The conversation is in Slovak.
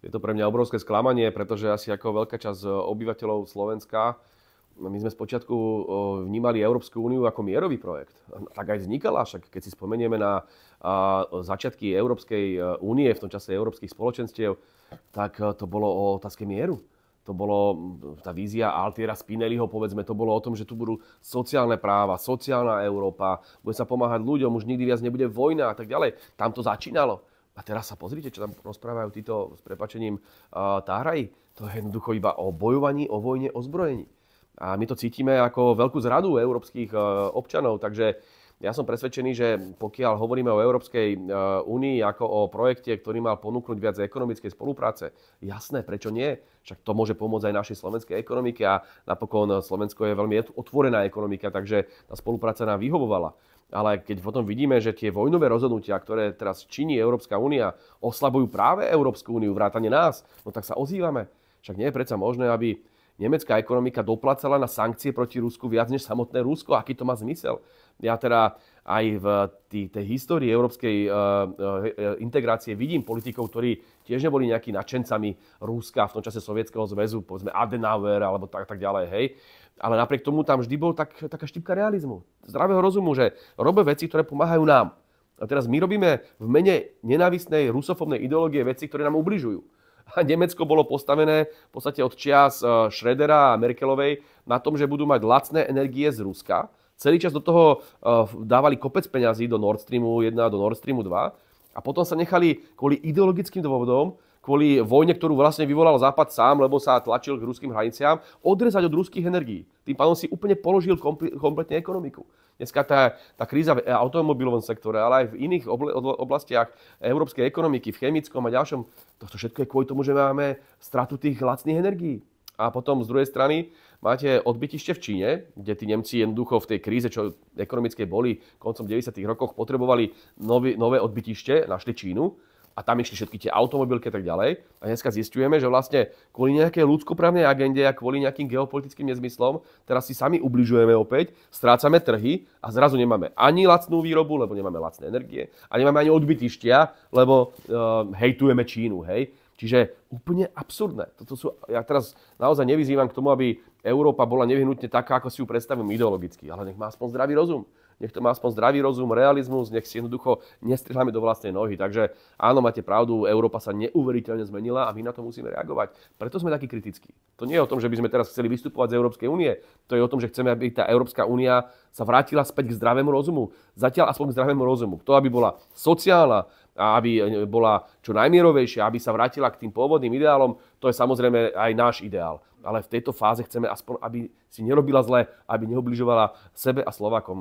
Je to pre mňa obrovské sklamanie, pretože asi ako veľká časť obyvateľov Slovenska, my sme spočiatku vnímali Európsku úniu ako mierový projekt. Tak aj vznikala, však keď si spomenieme na začiatky Európskej únie, v tom čase európskych spoločenstiev, tak to bolo o otázke mieru. To bolo tá vízia Altiera Spinelliho, povedzme, to bolo o tom, že tu budú sociálne práva, sociálna Európa, bude sa pomáhať ľuďom, už nikdy viac nebude vojna a tak ďalej. Tam to začínalo. A teraz sa pozrite, čo tam rozprávajú títo, s prepáčením, táhraji. To je jednoducho iba o bojovaní, o vojne, o zbrojení. A my to cítime ako veľkú zradu európskych občanov, takže ja som presvedčený, že pokiaľ hovoríme o Európskej únii ako o projekte, ktorý mal ponúknuť viac ekonomickej spolupráce, jasné, prečo nie? Však to môže pomôcť aj našej slovenskej ekonomike a napokon Slovensko je veľmi otvorená ekonomika, takže tá spolupráca nám vyhovovala. Ale keď potom vidíme, že tie vojnové rozhodnutia, ktoré teraz činí Európska únia, oslabujú práve Európsku úniu, vrátane nás, no tak sa ozývame. Však nie je predsa možné, aby nemecká ekonomika doplácala na sankcie proti Rusku viac než samotné Rusko. Aký to má zmysel? Ja teda aj v tej histórii európskej integrácie vidím politikov, ktorí tiež neboli nejakými nadšencami Ruska v tom čase Sovietskeho zväzu, povedzme Adenauer alebo tak ďalej, hej. Ale napriek tomu tam vždy bol taká štipka realizmu, zdravého rozumu, že robia veci, ktoré pomáhajú nám. A teraz my robíme v mene nenávistnej rusofobnej ideológie veci, ktoré nám ubližujú. A Nemecko bolo postavené v podstate od čias Schrödera a Merkelovej na tom, že budú mať lacné energie z Ruska. Celý čas do toho dávali kopec peňazí do Nord Streamu 1 a do Nord Streamu 2. A potom sa nechali kvôli ideologickým dôvodom, kvôli vojne, ktorú vlastne vyvolal Západ sám, lebo sa tlačil k ruským hraniciám, odrezať od ruských energií. Tým pádom si úplne položil kompletne ekonomiku. Dneska tá kríza v automobilovom sektore, ale aj v iných oblastiach európskej ekonomiky, v chemickom a ďalšom, toto všetko je kvôli tomu, že máme stratu tých lacných energií. A potom z druhej strany máte odbytište v Číne, kde tí Nemci jednoducho v tej kríze, čo ekonomickej boli koncom 90. rokoch, potrebovali nové odbytište, našli Čínu. A tam išli všetky tie automobilky a tak ďalej. A dneska zisťujeme, že vlastne kvôli nejakej ľudskoprávnej agende a kvôli nejakým geopolitickým nezmyslom teraz si sami ubližujeme opäť, strácame trhy a zrazu nemáme ani lacnú výrobu, lebo nemáme lacné energie, a nemáme ani odbytištia, lebo hejtujeme Čínu, hej. Čiže úplne absurdné. Ja teraz naozaj nevyzývam k tomu, aby Európa bola nevyhnutne taká, ako si ju predstavím ideologicky, ale nech má aspoň zdravý rozum. Nech to má aspoň zdravý rozum, realizmus, nech si jednoducho nestrieľame do vlastnej nohy. Takže áno, máte pravdu, Európa sa neuveriteľne zmenila a my na to musíme reagovať. Preto sme takí kritickí. To nie je o tom, že by sme teraz chceli vystupovať z Európskej únie. To je o tom, že chceme, aby tá Európska únia sa vrátila späť k zdravému rozumu. Zatiaľ aspoň k zdravému rozumu. To, aby bola sociálna, a aby bola čo najmierovejšia, aby sa vrátila k tým pôvodným ideálom, to je samozrejme aj náš ideál. Ale v tejto fáze chceme aspoň, aby si nerobila zle, aby neubližovala sebe a Slovákom.